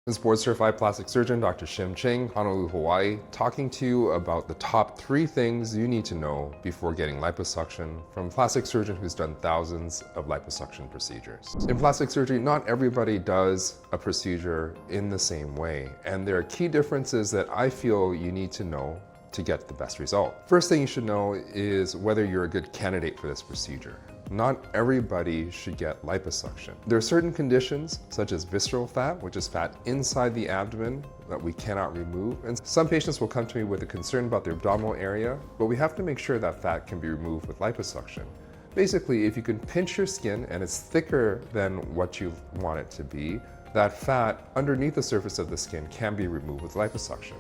This is board-certified plastic surgeon Dr. Shim Ching, Honolulu, Hawaii, talking to you about the top 3 things you need to know before getting liposuction from a plastic surgeon who's done thousands of liposuction procedures. In plastic surgery, not everybody does a procedure in the same way, and there are key differences that I feel you need to know to get the best result. First thing you should know is whether you're a good candidate for this procedure. Not everybody should get liposuction. There are certain conditions, such as visceral fat, which is fat inside the abdomen that we cannot remove. And some patients will come to me with a concern about their abdominal area, but we have to make sure that fat can be removed with liposuction. Basically, if you can pinch your skin and it's thicker than what you want it to be, that fat underneath the surface of the skin can be removed with liposuction.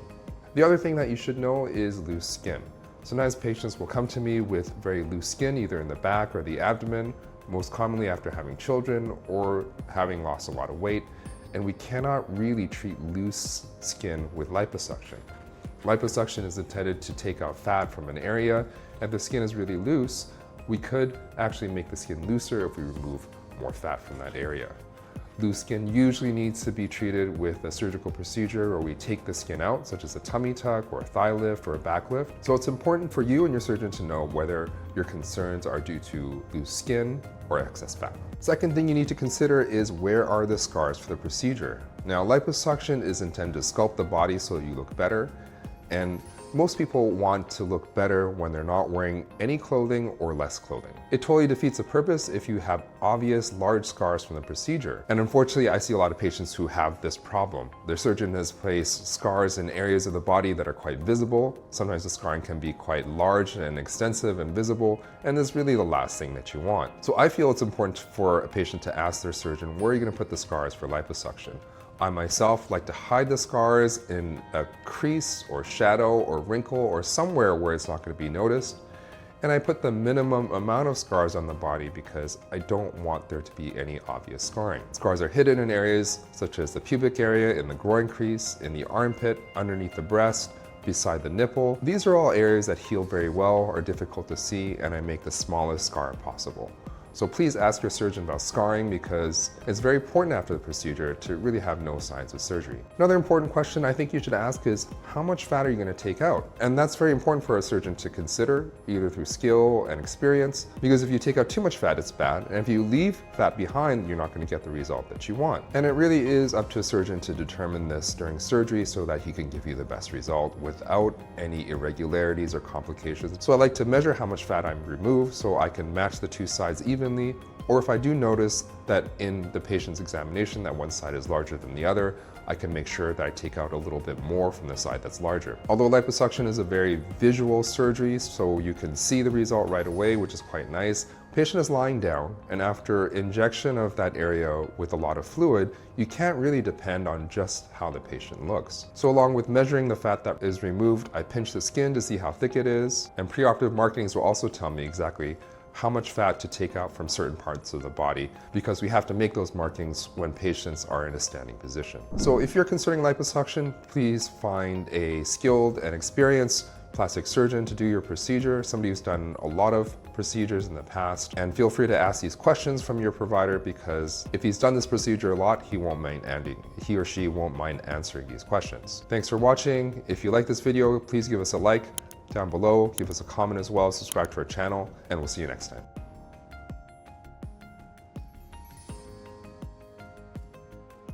The other thing that you should know is loose skin. Sometimes patients will come to me with very loose skin, either in the back or the abdomen, most commonly after having children or having lost a lot of weight, and we cannot really treat loose skin with liposuction. Liposuction is intended to take out fat from an area. If the skin is really loose, we could actually make the skin looser if we remove more fat from that area. Loose skin usually needs to be treated with a surgical procedure where we take the skin out, such as a tummy tuck or a thigh lift or a back lift. So it's important for you and your surgeon to know whether your concerns are due to loose skin or excess fat. Second thing you need to consider is where are the scars for the procedure. Now, liposuction is intended to sculpt the body so you look better, and most people want to look better when they're not wearing any clothing or less clothing. It totally defeats the purpose if you have obvious large scars from the procedure. And unfortunately, I see a lot of patients who have this problem. Their surgeon has placed scars in areas of the body that are quite visible. Sometimes the scarring can be quite large and extensive and visible, and is really the last thing that you want. So I feel it's important for a patient to ask their surgeon, where are you going to put the scars for liposuction? I myself like to hide the scars in a crease or shadow or wrinkle or somewhere where it's not going to be noticed. And I put the minimum amount of scars on the body because I don't want there to be any obvious scarring. Scars are hidden in areas such as the pubic area, in the groin crease, in the armpit, underneath the breast, beside the nipple. These are all areas that heal very well, are difficult to see, and I make the smallest scar possible. So please ask your surgeon about scarring because it's very important after the procedure to really have no signs of surgery. Another important question I think you should ask is, how much fat are you going to take out? And that's very important for a surgeon to consider, either through skill and experience, because if you take out too much fat, it's bad. And if you leave fat behind, you're not going to get the result that you want. And it really is up to a surgeon to determine this during surgery so that he can give you the best result without any irregularities or complications. So I like to measure how much fat I'm removed so I can match the two sides evenly, or if I do notice that in the patient's examination that one side is larger than the other, I can make sure that I take out a little bit more from the side that's larger. Although liposuction is a very visual surgery, so you can see the result right away, which is quite nice. Patient is lying down, and after injection of that area with a lot of fluid, you can't really depend on just how the patient looks. So along with measuring the fat that is removed, I pinch the skin to see how thick it is, and preoperative markings will also tell me exactly how much fat to take out from certain parts of the body, because we have to make those markings when patients are in a standing position. So if you're considering liposuction, please find a skilled and experienced plastic surgeon to do your procedure, somebody who's done a lot of procedures in the past, and feel free to ask these questions from your provider, because if he's done this procedure a lot, he or she won't mind answering these questions. Thanks for watching. If you like this video, please give us a like down below, give us a comment as well, subscribe to our channel, and we'll see you next time.